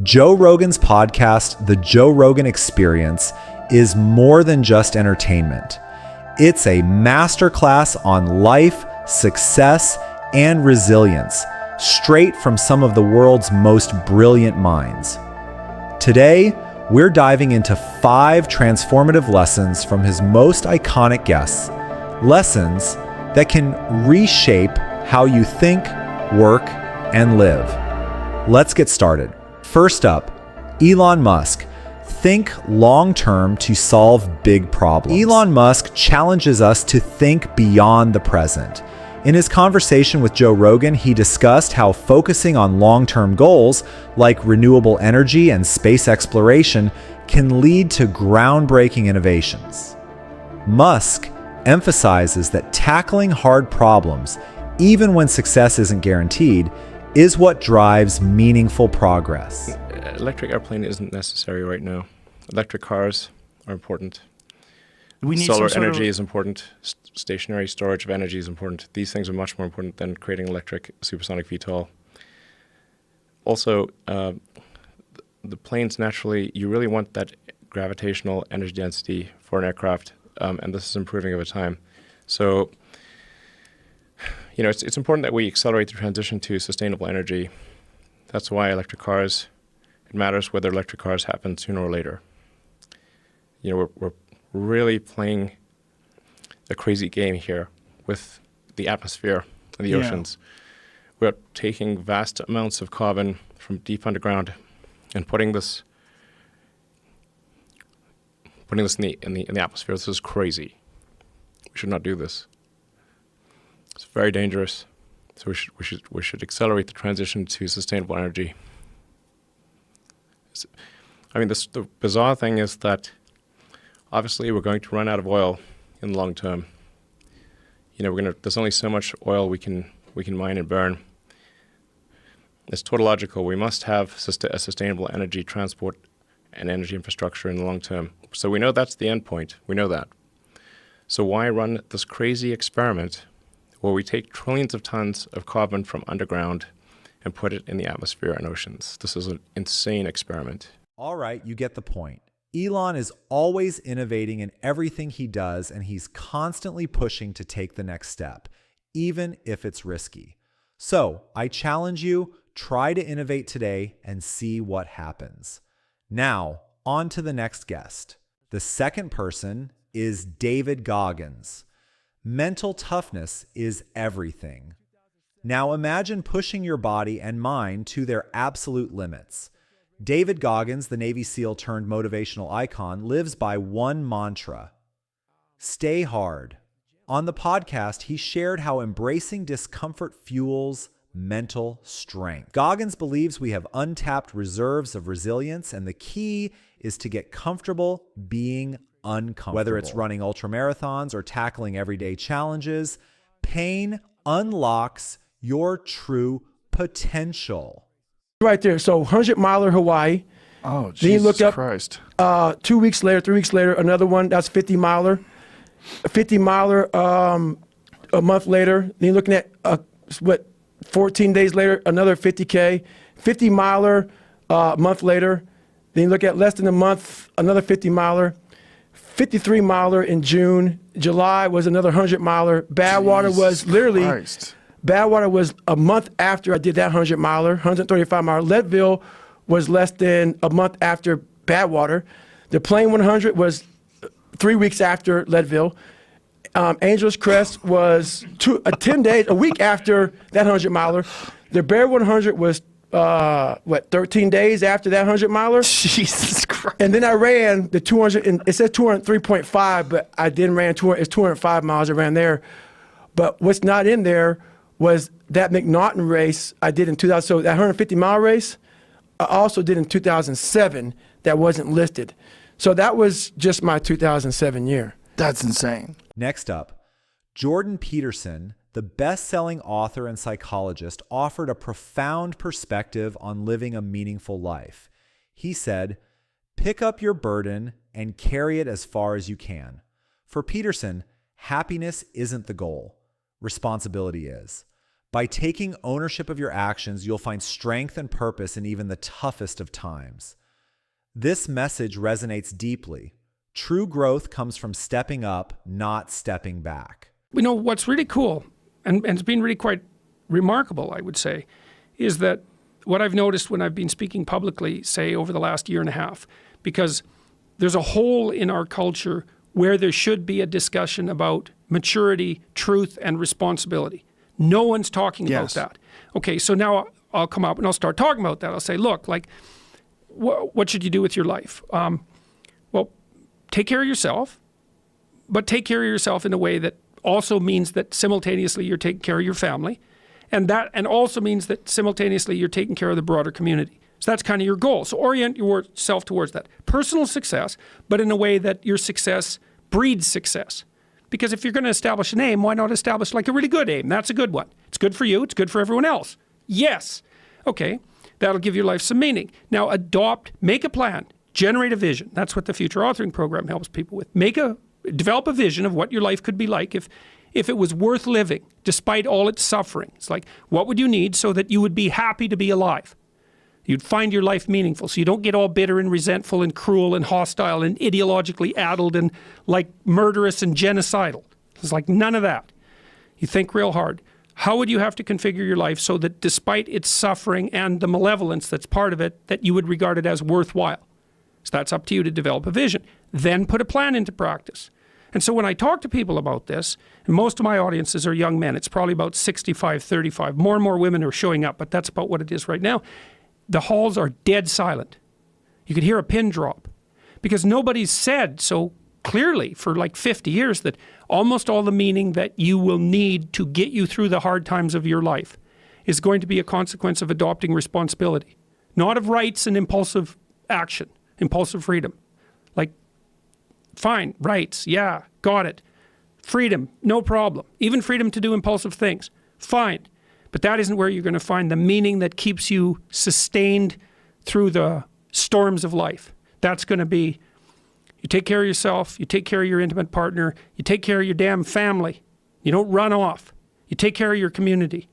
Joe Rogan's podcast, The Joe Rogan Experience, is more than just entertainment. It's a masterclass on life, success, and resilience, straight from some of the world's most brilliant minds. Today, we're diving into 5 transformative lessons from his most iconic guests, lessons that can reshape how you think, work, and live. Let's get started. First up, Elon Musk. Think long-term to solve big problems. Elon Musk challenges us to think beyond the present. In his conversation with Joe Rogan, he discussed how focusing on long-term goals like renewable energy and space exploration can lead to groundbreaking innovations. Musk emphasizes that tackling hard problems, even when success isn't guaranteed, is what drives meaningful progress. Electric airplane isn't necessary right now. Electric cars are important. We need Solar some sort energy of, is important. Stationary storage of energy is important. These things are much more important than creating electric supersonic VTOL. Also, the planes naturally, you really want that gravitational energy density for an aircraft, and this is improving over time. So, you know, it's important that we accelerate the transition to sustainable energy. That's why electric cars, it matters whether electric cars happen sooner or later. You know, we're really playing a crazy game here with the atmosphere and the oceans. We're taking vast amounts of carbon from deep underground and putting this in the atmosphere. This is crazy. We should not do this. It's very dangerous. So we should accelerate the transition to sustainable energy. The bizarre thing is that obviously we're going to run out of oil in the long term. You know, there's only so much oil we can mine and burn. It's tautological. We must have a sustainable energy transport and energy infrastructure in the long term. So we know that's the end point. We know that. So why run this crazy experiment where we take trillions of tons of carbon from underground and put it in the atmosphere and oceans? This is an insane experiment. All right, you get the point. Elon is always innovating in everything he does, and he's constantly pushing to take the next step, even if it's risky. So I challenge you, try to innovate today and see what happens. Now, on to the next guest. The second person is David Goggins. Mental toughness is everything. Now imagine pushing your body and mind to their absolute limits. David Goggins, the Navy SEAL turned motivational icon, lives by one mantra: stay hard. On the podcast, he shared how embracing discomfort fuels mental strength. Goggins believes we have untapped reserves of resilience, and the key is to get comfortable being uncomfortable. Whether it's running ultramarathons or tackling everyday challenges, pain unlocks your true potential. right there. So 100-miler Hawaii. Oh, Then you look Jesus up, Christ. 2 weeks later, 3 weeks later, another one, that's 50-miler. A 50-miler a month later. Then you're looking at, 14 days later, another 50K. 50-miler a month later. Then you look at less than a month, another 50-miler. 53-miler in June. July was another 100-miler. Badwater was literally, Christ. Badwater was a month after I did that 100-miler, 135-miler. Leadville was less than a month after Badwater. The Plain 100 was 3 weeks after Leadville. Angeles Crest was 10 days, a week after that 100-miler. The Bear 100 was 13 days after that 100-miler. Jesus Christ. And then I ran the 200, and it says 203.5, but I didn't ran 200, it's 205 miles I ran there. But what's not in there was that McNaughton race I did in 2000. So that 150-mile race, I also did in 2007 that wasn't listed. So that was just my 2007 year. That's insane. Next up, Jordan Peterson, the best-selling author and psychologist, offered a profound perspective on living a meaningful life. He said, "Pick up your burden and carry it as far as you can." For Peterson, happiness isn't the goal. Responsibility is. By taking ownership of your actions, you'll find strength and purpose in even the toughest of times. This message resonates deeply. True growth comes from stepping up, not stepping back. You know, what's really cool, and it's been really quite remarkable, I would say, is that what I've noticed when I've been speaking publicly, say, over the last year and a half, because there's a hole in our culture where there should be a discussion about maturity, truth, and responsibility. No one's talking about that. Okay, so now I'll come up and I'll start talking about that. I'll say, look, like, what should you do with your life? Well, take care of yourself, but take care of yourself in a way that also means that simultaneously you're taking care of your family, and also means that simultaneously you're taking care of the broader community. So that's kind of your goal. So orient yourself towards that. Personal success, but in a way that your success breeds success. Because if you're going to establish an aim, why not establish like a really good aim? That's a good one. It's good for you. It's good for everyone else. Yes. Okay. That'll give your life some meaning. Now make a plan, generate a vision. That's what the Future Authoring Program helps people with. Develop a vision of what your life could be like if it was worth living, despite all its suffering. It's like, what would you need so that you would be happy to be alive? You'd find your life meaningful, so you don't get all bitter and resentful and cruel and hostile and ideologically addled and like murderous and genocidal. It's like none of that. You think real hard. How would you have to configure your life so that despite its suffering and the malevolence that's part of it, that you would regard it as worthwhile? So that's up to you to develop a vision. Then put a plan into practice. And so when I talk to people about this, and most of my audiences are young men, it's probably about 65, 35. More and more women are showing up, but that's about what it is right now. The halls are dead silent. You could hear a pin drop because nobody's said so clearly for like 50 years that almost all the meaning that you will need to get you through the hard times of your life is going to be a consequence of adopting responsibility, not of rights and impulsive action, impulsive freedom. Like, fine, rights, yeah, got it. Freedom, no problem. Even freedom to do impulsive things, fine. But that isn't where you're going to find the meaning that keeps you sustained through the storms of life. That's going to be, you take care of yourself, you take care of your intimate partner, you take care of your damn family. You don't run off. You take care of your community.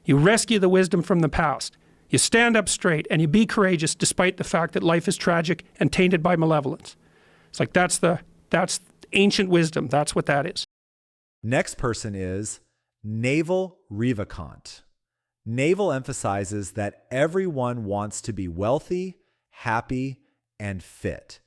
You rescue the wisdom from the past. You stand up straight and you be courageous despite the fact that life is tragic and tainted by malevolence. It's like that's ancient wisdom. That's what that is. Next person is Naval Revacant. Naval emphasizes that everyone wants to be wealthy, happy, and fit.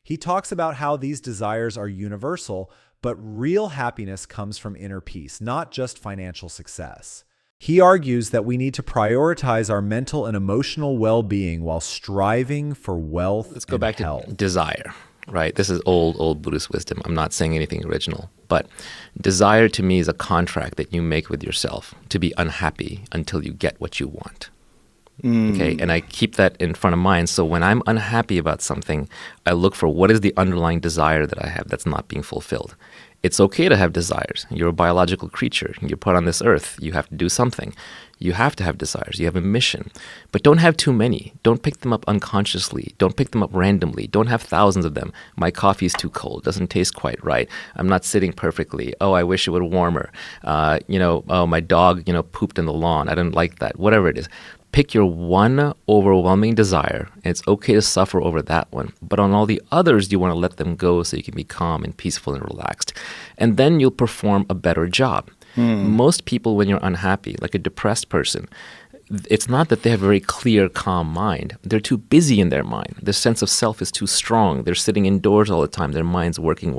He talks about how these desires are universal, but real happiness comes from inner peace, not just financial success. He argues that we need to prioritize our mental and emotional well-being while striving for wealth. Let's go back to desire. Right? This is old Buddhist wisdom. I'm not saying anything original. But desire to me is a contract that you make with yourself to be unhappy until you get what you want. Okay? And I keep that in front of mind. So when I'm unhappy about something, I look for what is the underlying desire that I have that's not being fulfilled. It's okay to have desires. You're a biological creature. You're put on this earth. You have to do something. You have to have desires. You have a mission. But don't have too many. Don't pick them up unconsciously. Don't pick them up randomly. Don't have thousands of them. My coffee's too cold. Doesn't taste quite right. I'm not sitting perfectly. Oh, I wish it were warmer. Oh, my dog, pooped in the lawn. I didn't like that. Whatever it is. Pick your one overwhelming desire, and it's okay to suffer over that one. But on all the others, you want to let them go so you can be calm and peaceful and relaxed. And then you'll perform a better job. Most people, when you're unhappy, like a depressed person, it's not that they have a very clear, calm mind. They're too busy in their mind. Their sense of self is too strong. They're sitting indoors all the time. Their mind's working.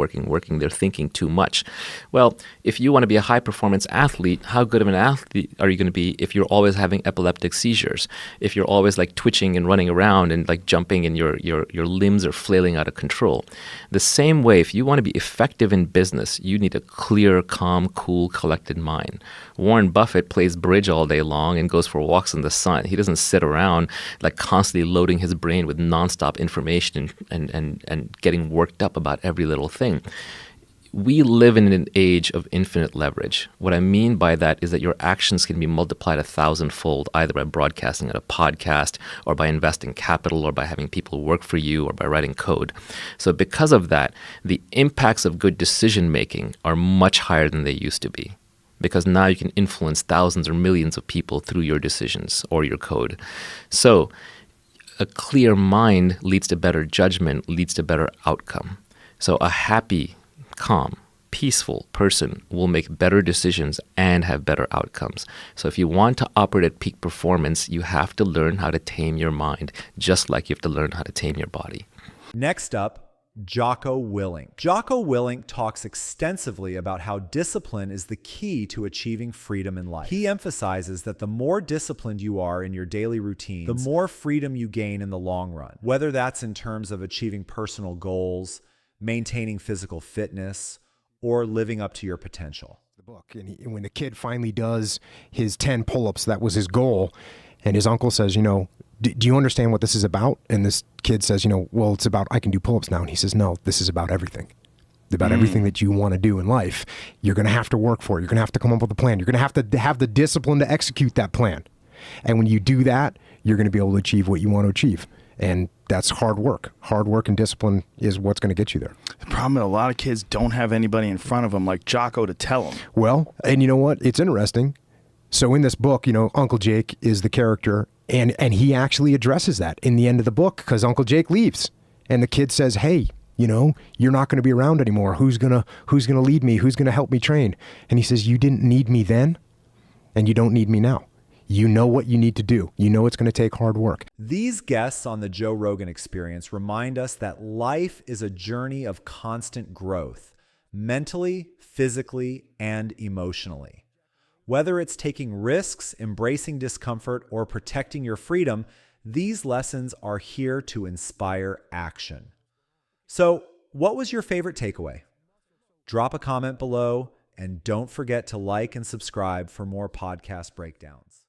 They're thinking too much. Well, if you want to be a high-performance athlete, how good of an athlete are you going to be if you're always having epileptic seizures? If you're always like twitching and running around and like jumping and your limbs are flailing out of control? The same way, if you want to be effective in business, you need a clear, calm, cool, collected mind. Warren Buffett plays bridge all day long and goes for walks in the sun. He doesn't sit around like constantly loading his brain with nonstop information and getting worked up about every little thing. We live in an age of infinite leverage. What I mean by that is that your actions can be multiplied 1,000-fold, either by broadcasting at a podcast or by investing capital or by having people work for you or by writing code. So because of that, the impacts of good decision-making are much higher than they used to be. because now you can influence thousands or millions of people through your decisions or your code. So a clear mind leads to better judgment, leads to better outcome. So a happy, calm, peaceful person will make better decisions and have better outcomes. So if you want to operate at peak performance, you have to learn how to tame your mind, just like you have to learn how to tame your body. Next up, Jocko Willink. Jocko Willink talks extensively about how discipline is the key to achieving freedom in life. He emphasizes that the more disciplined you are in your daily routines, the more freedom you gain in the long run, whether that's in terms of achieving personal goals, maintaining physical fitness, or living up to your potential. The book, and when the kid finally does his 10 pull-ups, that was his goal, and his uncle says, do you understand what this is about? And this kid says, well, it's about, I can do pull-ups now. And he says, no, this is about everything. About everything that you want to do in life. You're going to have to work for it. You're going to have to come up with a plan. You're going to have the discipline to execute that plan. And when you do that, you're going to be able to achieve what you want to achieve. And that's hard work. Hard work and discipline is what's going to get you there. The problem is a lot of kids don't have anybody in front of them like Jocko to tell them. Well, and you know what? It's interesting. So in this book, Uncle Jake is the character, and he actually addresses that in the end of the book, because Uncle Jake leaves, and the kid says, "Hey, you're not going to be around anymore. Who's gonna lead me? Who's gonna help me train?" And he says, "You didn't need me then, and you don't need me now. You know what you need to do. You know it's going to take hard work." These guests on the Joe Rogan Experience remind us that life is a journey of constant growth, mentally, physically, and emotionally. Whether it's taking risks, embracing discomfort, or protecting your freedom, these lessons are here to inspire action. So, what was your favorite takeaway? Drop a comment below, and don't forget to like and subscribe for more podcast breakdowns.